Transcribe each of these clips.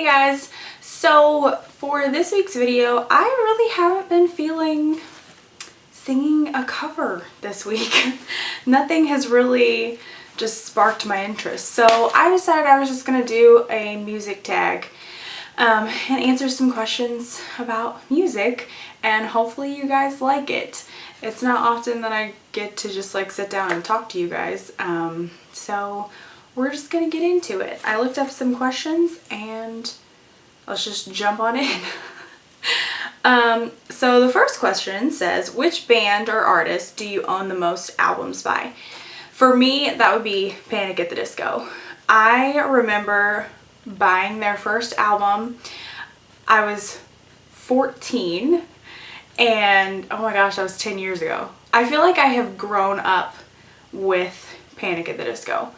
Hey guys, so for this week's video, I really haven't been feeling singing a cover this week. Nothing has really just sparked my interest. So I decided I was just gonna do a music tag and answer some questions about music, and hopefully you guys like it. It's not often that I get to just like sit down and talk to you guys. So we're just gonna get into it. I looked up some questions and let's just jump on in. So the first question says, which band or artist do you own the most albums by? For me, that would be Panic at the Disco. I remember buying their first album. I was 14 and oh my gosh, that was 10 years ago. I feel like I have grown up with Panic at the Disco.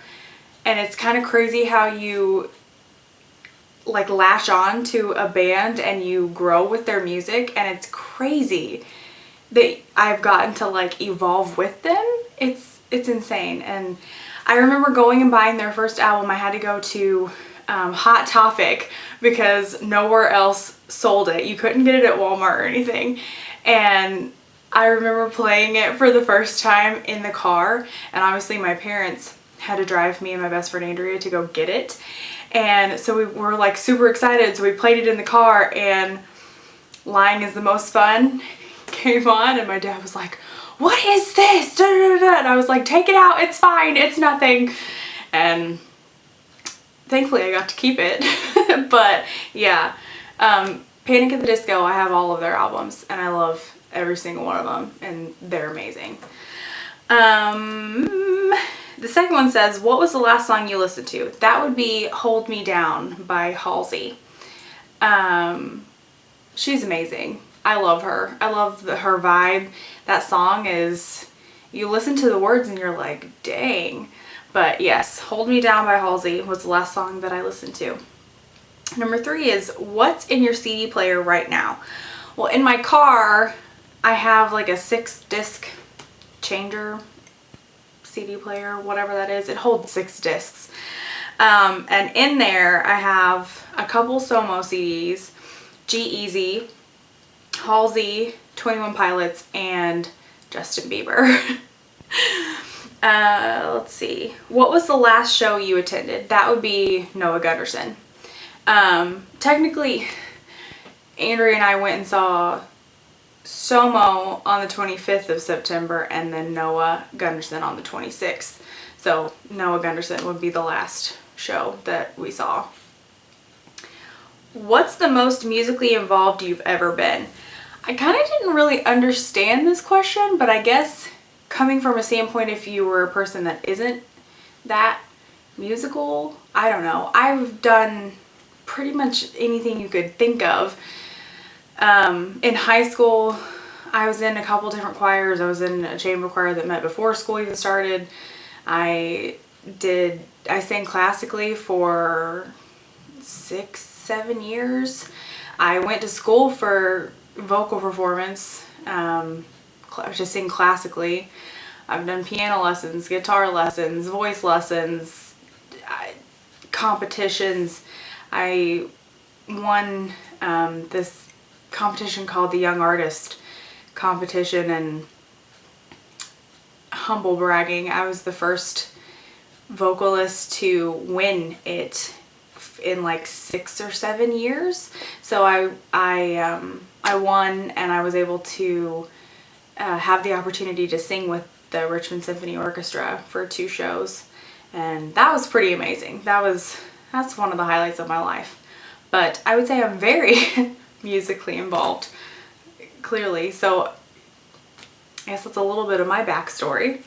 And it's kind of crazy how you like latch on to a band and you grow with their music, and it's crazy that I've gotten to like evolve with them. It's insane. And I remember going and buying their first album. I had to go to Hot Topic because nowhere else sold it. You couldn't get it at Walmart or anything. And I remember playing it for the first time in the car, and obviously my parents had to drive me and my best friend Andrea to go get it. And so we were like super excited, so we played it in the car, and Lying is the Most Fun came on, and my dad was like, what is this? Da, da, da. And I was like, take it out, it's fine, it's nothing. And thankfully I got to keep it. But yeah, Panic at the Disco, I have all of their albums and I love every single one of them, and they're amazing. The second one says, what was the last song you listened to? That would be Hold Me Down by Halsey. She's amazing. I love her. I love her vibe. That song is, you listen to the words and you're like, dang. But yes, Hold Me Down by Halsey was the last song that I listened to. Number 3 is, what's in your CD player right now? Well, in my car, I have like a 6-disc changer CD player, whatever that is. It holds 6 discs. And in there I have a couple Somo CDs, G-Eazy, Halsey, 21 Pilots, and Justin Bieber. Let's see. What was the last show you attended? That would be Noah Gunderson. Technically, Andrea and I went and saw Somo on the 25th of September and then Noah Gunderson on the 26th. So Noah Gunderson would be the last show that we saw. What's the most musically involved you've ever been? I kind of didn't really understand this question, but I guess coming from a standpoint, if you were a person that isn't that musical, I don't know. I've done pretty much anything you could think of. In high school, I was in a couple different choirs. I was in a chamber choir that met before school even started. I sang classically for 6-7 years. I went to school for vocal performance, to sing classically. I've done piano lessons, guitar lessons, voice lessons, competitions. I won this competition called the Young Artist competition, and humble bragging, I was the first vocalist to win it in like 6 or 7 years. So I won, and I was able to have the opportunity to sing with the Richmond Symphony Orchestra for 2 shows, and that was pretty amazing. That's one of the highlights of my life. But I would say I'm very musically involved, clearly. So I guess that's a little bit of my backstory.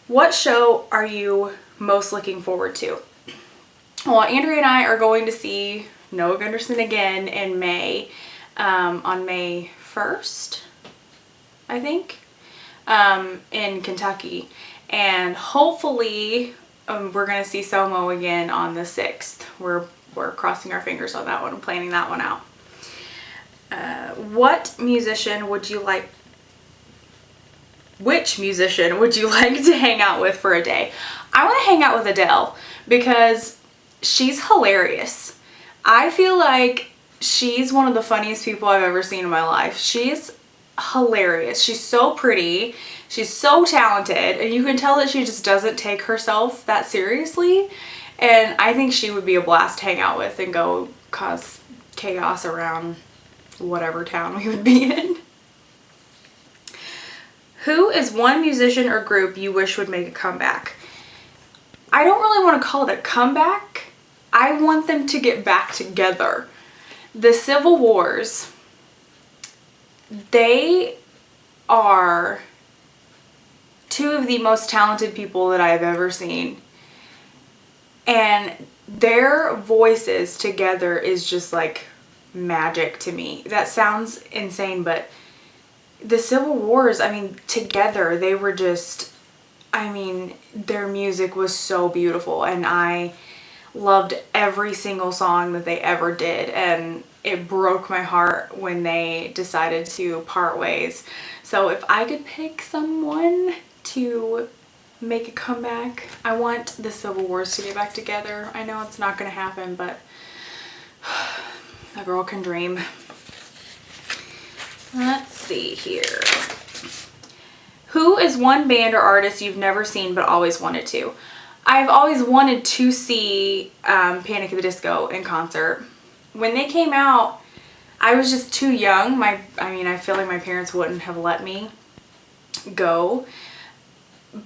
What show are you most looking forward to? Well, Andrea and I are going to see Noah Gunderson again in May, on May 1st, I think, in Kentucky. And hopefully we're going to see Somo again on the 6th. We're crossing our fingers on that one and planning that one out. Which musician would you like to hang out with for a day? I want to hang out with Adele because she's hilarious. I feel like she's one of the funniest people I've ever seen in my life. She's hilarious. She's so pretty. She's so talented, and you can tell that she just doesn't take herself that seriously. And I think she would be a blast to hang out with and go cause chaos around whatever town we would be in. Who is one musician or group you wish would make a comeback? I don't really want to call it a comeback. I want them to get back together. The Civil Wars, they are two of the most talented people that I've ever seen. And their voices together is just like magic to me. That sounds insane, but the Civil Wars, I mean, together they were just, I mean, their music was so beautiful, and I loved every single song that they ever did, and it broke my heart when they decided to part ways. So if I could pick someone to make a comeback, I want the Civil Wars to get back together. I know it's not gonna happen, but a girl can dream. Let's see here. Who is one band or artist you've never seen but always wanted to? I've always wanted to see Panic at the Disco in concert. When they came out, I was just too young. I feel like my parents wouldn't have let me go.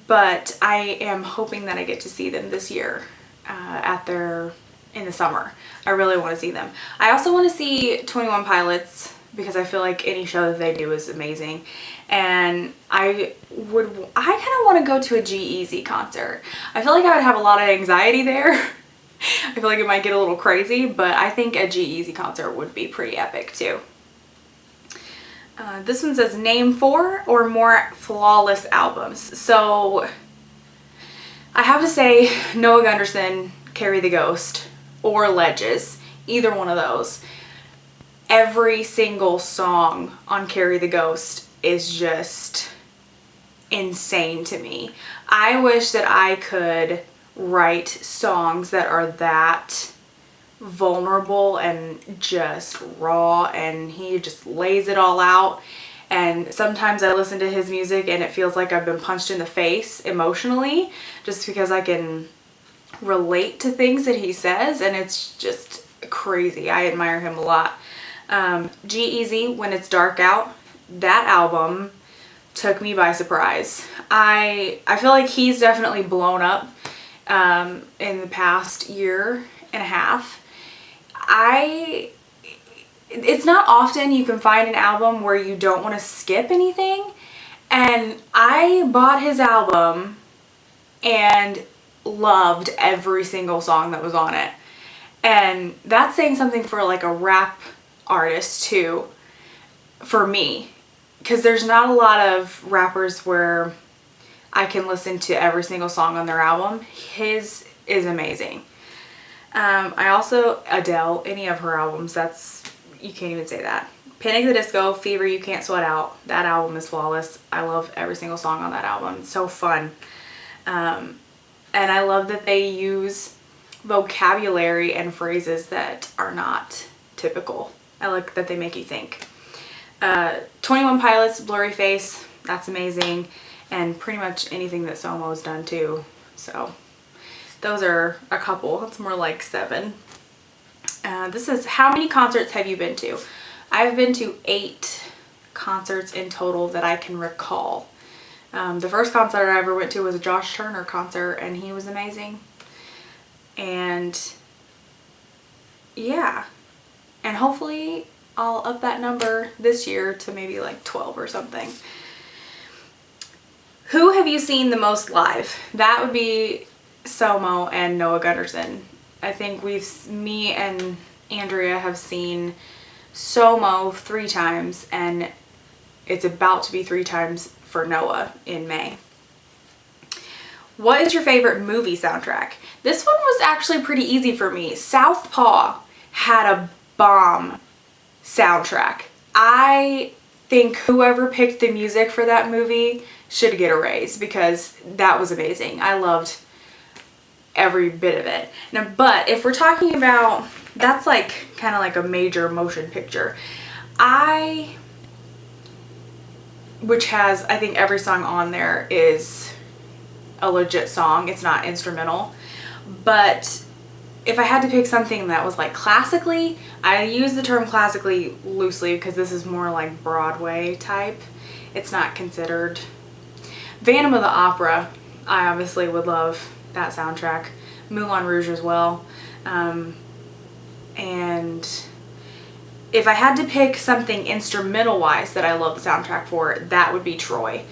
But I am hoping that I get to see them this year in the summer. I really want to see them. I also want to see 21 Pilots because I feel like any show that they do is amazing. And I kind of want to go to a G-Eazy concert. I feel like I would have a lot of anxiety there. I feel like it might get a little crazy, but I think a G-Eazy concert would be pretty epic too. This one says name 4 or more flawless albums. So I have to say Noah Gunderson, Carry the Ghost, or Ledges. Either one of those. Every single song on Carry the Ghost is just insane to me. I wish that I could write songs that are that vulnerable and just raw, and he just lays it all out. And sometimes I listen to his music and it feels like I've been punched in the face emotionally, just because I can relate to things that he says, and it's just crazy. I admire him a lot. G-Eazy, When It's Dark Out, that album took me by surprise. I feel like he's definitely blown up in the past year and a half. It's not often you can find an album where you don't want to skip anything, and I bought his album and loved every single song that was on it. And that's saying something for like a rap artist too, for me, because there's not a lot of rappers where I can listen to every single song on their album. His is amazing. I also, Adele, any of her albums, you can't even say that. Panic at the Disco, Fever, You Can't Sweat Out, that album is flawless. I love every single song on that album. It's so fun. And I love that they use vocabulary and phrases that are not typical. I like that they make you think. 21 Pilots, Blurry Face, that's amazing. And pretty much anything that Somo's done too. So those are a couple. That's more like 7. This is, how many concerts have you been to? I've been to 8 concerts in total that I can recall. The first concert I ever went to was a Josh Turner concert, and he was amazing. And yeah, and hopefully I'll up that number this year to maybe like 12 or something. Who have you seen the most live? That would be Somo and Noah Gunderson. I think me and Andrea have seen Somo 3 times, and it's about to be 3 times for Noah in May. What is your favorite movie soundtrack? This one was actually pretty easy for me. Southpaw had a bomb soundtrack. I think whoever picked the music for that movie should get a raise, because that was amazing. I loved every bit of it. Now, but if we're talking about that's like kind of like a major motion picture. Which has, I think every song on there is a legit song. It's not instrumental. But if I had to pick something that was like classically, I use the term classically loosely because this is more like Broadway type. It's not considered. Phantom of the Opera, I obviously would love that soundtrack. Moulin Rouge as well. And if I had to pick something instrumental wise that I love the soundtrack for, that would be Troy,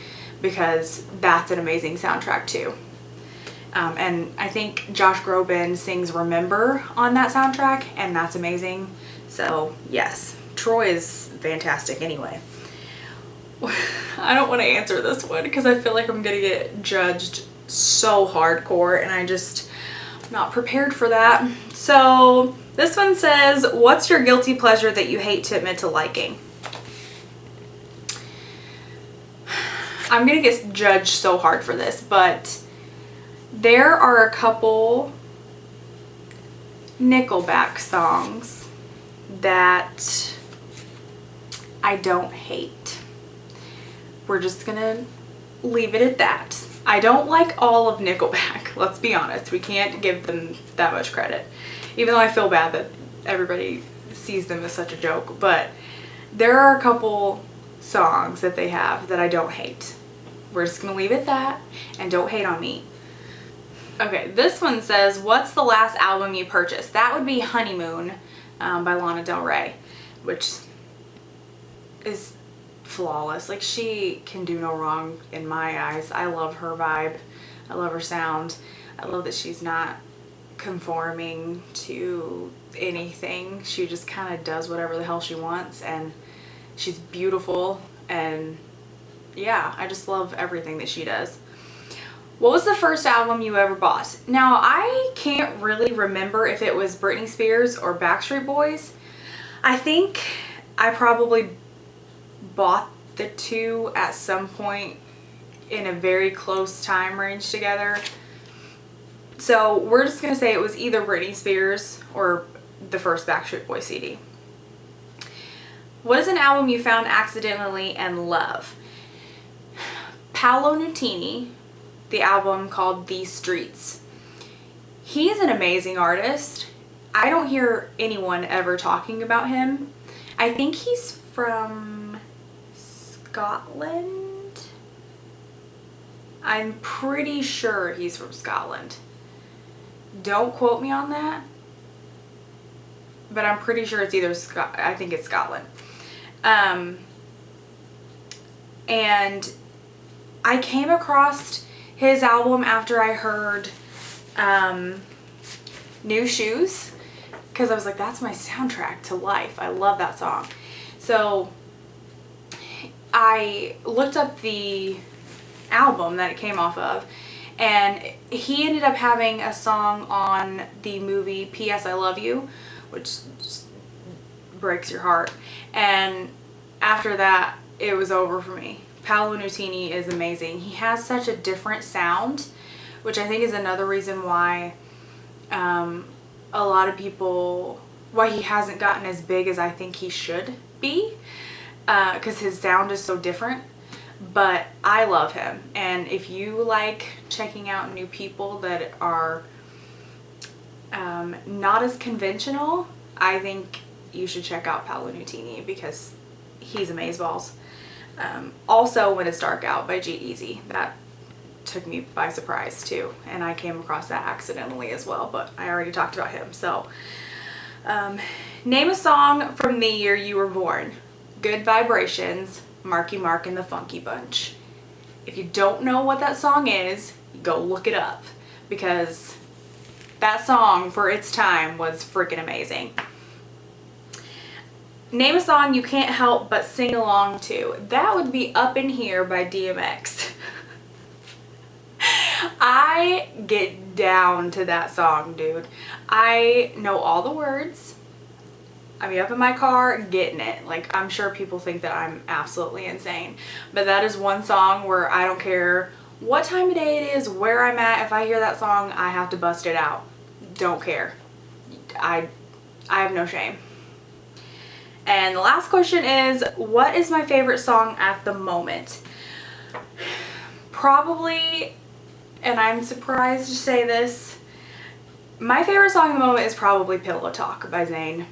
because that's an amazing soundtrack too. And I think Josh Groban sings Remember on that soundtrack, and that's amazing. So yes, Troy is fantastic anyway. I don't want to answer this one because I feel like I'm going to get judged so hardcore, and I'm not prepared for that. So this one says, what's your guilty pleasure that you hate to admit to liking? I'm going to get judged so hard for this, but there are a couple Nickelback songs that I don't hate. We're just going to leave it at that. I don't like all of Nickelback, let's be honest. We can't give them that much credit. Even though I feel bad that everybody sees them as such a joke. But there are a couple songs that they have that I don't hate. We're just going to leave it at that, and don't hate on me. Okay, this one says, what's the last album you purchased? That would be Honeymoon by Lana Del Rey, which is flawless. Like, she can do no wrong in my eyes. I love her vibe. I love her sound. I love that she's not conforming to anything. She just kind of does whatever the hell she wants, and she's beautiful, and yeah, I just love everything that she does. What was the first album you ever bought? Now, I can't really remember if it was Britney Spears or Backstreet Boys. I think I probably bought the two at some point in a very close time range together. So we're just going to say it was either Britney Spears or the first Backstreet Boys CD. What is an album you found accidentally and love? Paolo Nutini, the album called These Streets. He's an amazing artist. I don't hear anyone ever talking about him. I think he's from Scotland. I'm pretty sure he's from Scotland. Don't quote me on that, but I'm pretty sure it's either I think it's Scotland. And I came across his album after I heard New Shoes, because I was like, that's my soundtrack to life. I love that song. So I looked up the album that it came off of, and he ended up having a song on the movie P.S. I Love You, which just breaks your heart. And after that, it was over for me. Paolo Nutini is amazing. He has such a different sound, which I think is another reason why a lot of people, why he hasn't gotten as big as I think he should be, because his sound is so different. But I love him, and if you like checking out new people that are not as conventional, I think you should check out Paolo Nutini, because he's amazeballs. Also, When It's Dark Out by G-Eazy. That took me by surprise too, and I came across that accidentally as well, but I already talked about him. So name a song from the year you were born. Good Vibrations, Marky Mark and the Funky Bunch. If you don't know what that song is, go look it up, because that song for its time was freaking amazing. Name a song you can't help but sing along to. That would be Up in Here by DMX. I get down to that song, dude. I know all the words. I mean, up in my car, getting it. Like, I'm sure people think that I'm absolutely insane. But that is one song where I don't care what time of day it is, where I'm at. If I hear that song, I have to bust it out. Don't care. I have no shame. And the last question is, what is my favorite song at the moment? Probably, and I'm surprised to say this, my favorite song at the moment is probably Pillow Talk by Zayn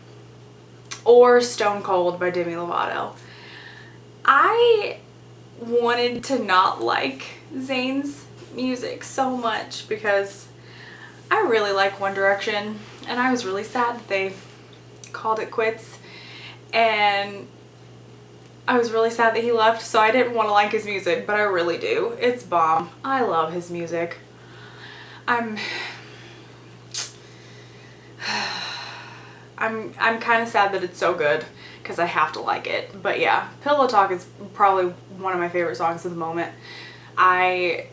or Stone Cold by Demi Lovato. I wanted to not like Zayn's music so much because I really like One Direction, and I was really sad that they called it quits, and I was really sad that he left, so I didn't want to like his music, but I really do. It's bomb. I love his music. I'm kind of sad that it's so good because I have to like it. But yeah, Pillow Talk is probably one of my favorite songs at the moment. I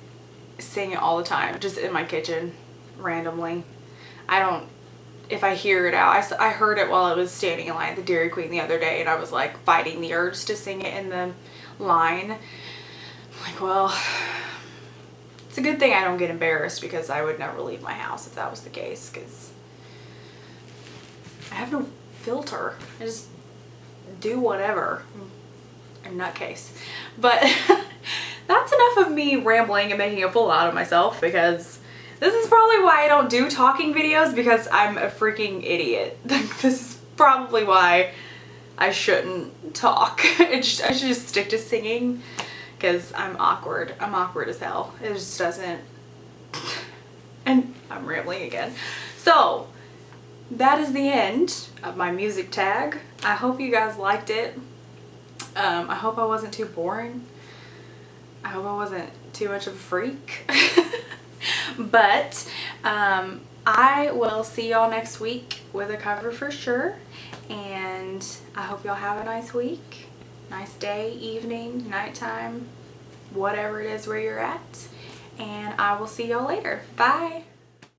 sing it all the time, just in my kitchen, randomly. If I hear it out, I heard it while I was standing in line at the Dairy Queen the other day, and I was like fighting the urge to sing it in the line. I'm like, well, it's a good thing I don't get embarrassed, because I would never leave my house if that was the case, because I have no filter. I just do whatever. I'm a nutcase. But that's enough of me rambling and making a fool out of myself, because this is probably why I don't do talking videos, because I'm a freaking idiot. This is probably why I shouldn't talk. I should just stick to singing, because I'm awkward. I'm awkward as hell. It just doesn't... And I'm rambling again. So, that is the end of my music tag. I hope you guys liked it. I hope I wasn't too boring. I hope I wasn't too much of a freak. But I will see y'all next week with a cover for sure. And I hope y'all have a nice week. Nice day, evening, nighttime, whatever it is where you're at. And I will see y'all later. Bye.